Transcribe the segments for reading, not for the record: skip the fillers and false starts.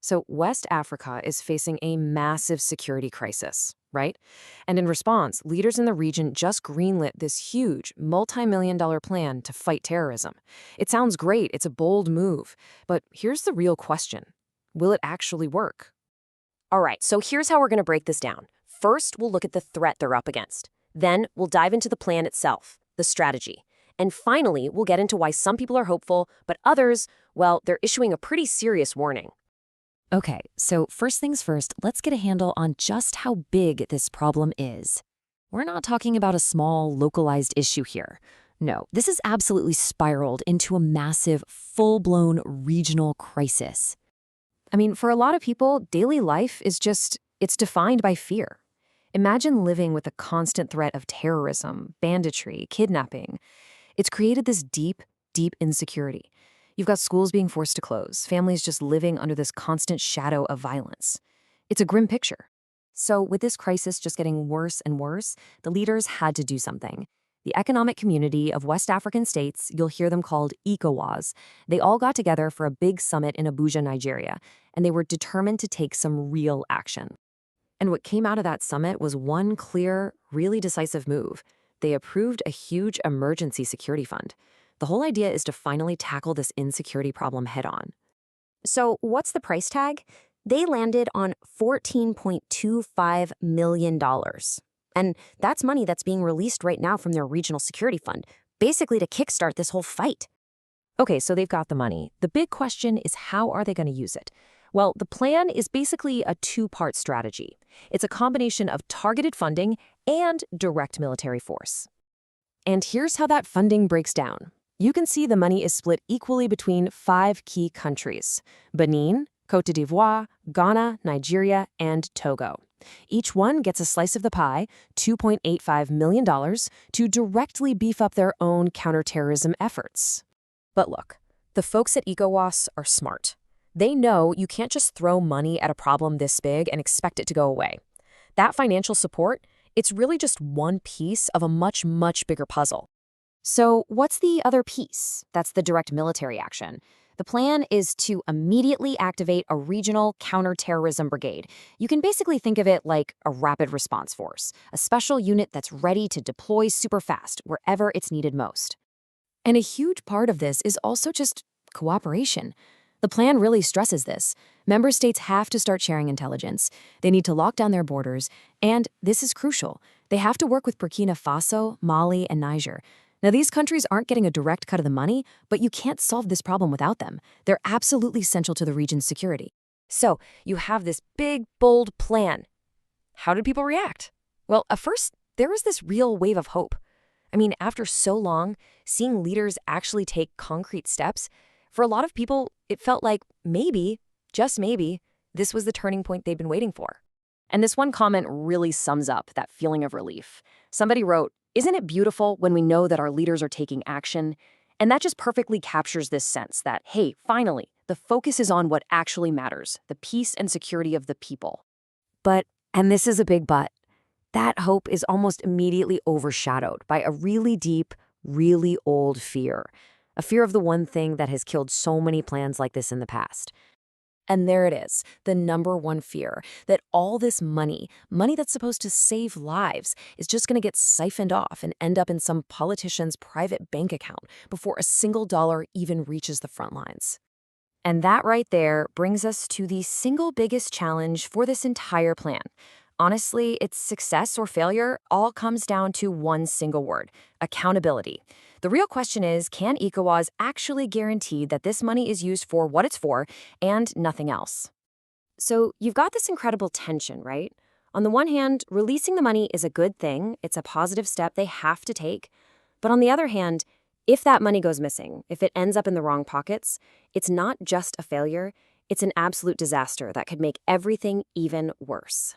So, West Africa is facing a massive security crisis, right? And in response, leaders in the region just greenlit this huge, multi-million-dollar plan to fight terrorism. It sounds great, it's a bold move. But here's the real question. Will it actually work? All right, so here's how we're going to break this down. First, we'll look at the threat they're up against. Then, we'll dive into the plan itself, the strategy. And finally, we'll get into why some people are hopeful, but others, well, they're issuing a pretty serious warning. Okay, so first things first, let's get a handle on just how big this problem is. We're not talking about a small, localized issue here. No, this has absolutely spiraled into a massive, full-blown regional crisis. I mean, for a lot of people, daily life is it's defined by fear. Imagine living with the constant threat of terrorism, banditry, kidnapping. It's created this deep, deep insecurity. You've got schools being forced to close, families just living under this constant shadow of violence. It's a grim picture. So with this crisis just getting worse and worse, the leaders had to do something. The Economic Community of West African States, you'll hear them called Ecowas, they all got together for a big summit in Abuja, Nigeria, and they were determined to take some real action. And what came out of that summit was one clear, really decisive move. They approved a huge emergency security fund. The whole idea is to finally tackle this insecurity problem head-on. So what's the price tag? They landed on $14.25 million. And that's money that's being released right now from their regional security fund, basically to kickstart this whole fight. Okay, so they've got the money. The big question is, how are they going to use it? Well, the plan is basically a two-part strategy. It's a combination of targeted funding and direct military force. And here's how that funding breaks down. You can see the money is split equally between 5 key countries: Benin, Côte d'Ivoire, Ghana, Nigeria, and Togo. Each one gets a slice of the pie, $2.85 million, to directly beef up their own counterterrorism efforts. But look, the folks at Ecowas are smart. They know you can't just throw money at a problem this big and expect it to go away. That financial support, it's really just one piece of a much, much bigger puzzle. So what's the other piece? That's the direct military action. The plan is to immediately activate a regional counterterrorism brigade. You can basically think of it like a rapid response force, a special unit that's ready to deploy super fast wherever it's needed most. And a huge part of this is also just cooperation. The plan really stresses this. Member states have to start sharing intelligence. They need to lock down their borders, and this is crucial. They have to work with Burkina Faso, Mali, and Niger. Now, these countries aren't getting a direct cut of the money, but you can't solve this problem without them. They're absolutely essential to the region's security. So you have this big, bold plan. How did people react? Well, at first, there was this real wave of hope. I mean, after so long, seeing leaders actually take concrete steps, for a lot of people, it felt like maybe, just maybe, this was the turning point they'd been waiting for. And this one comment really sums up that feeling of relief. Somebody wrote, "Isn't it beautiful when we know that our leaders are taking action?" And that just perfectly captures this sense that, hey, finally, the focus is on what actually matters, the peace and security of the people. But, and this is a big but, that hope is almost immediately overshadowed by a really deep, really old fear. A fear of the one thing that has killed so many plans like this in the past. And there it is, the number one fear, that all this money that's supposed to save lives, is just going to get siphoned off and end up in some politician's private bank account before a single dollar even reaches the front lines. And that right there brings us to the single biggest challenge for this entire plan. Honestly, its success or failure all comes down to one single word: accountability. The real question is, can Ecowas actually guarantee that this money is used for what it's for and nothing else? So you've got this incredible tension, right? On the one hand, releasing the money is a good thing. It's a positive step they have to take. But on the other hand, if that money goes missing, if it ends up in the wrong pockets, it's not just a failure, it's an absolute disaster that could make everything even worse.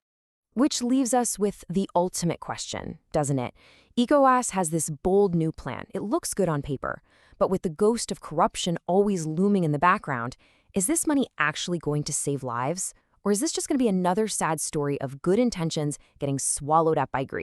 Which leaves us with the ultimate question, doesn't it? Ecowas has this bold new plan. It looks good on paper, but with the ghost of corruption always looming in the background, is this money actually going to save lives? Or is this just going to be another sad story of good intentions getting swallowed up by greed?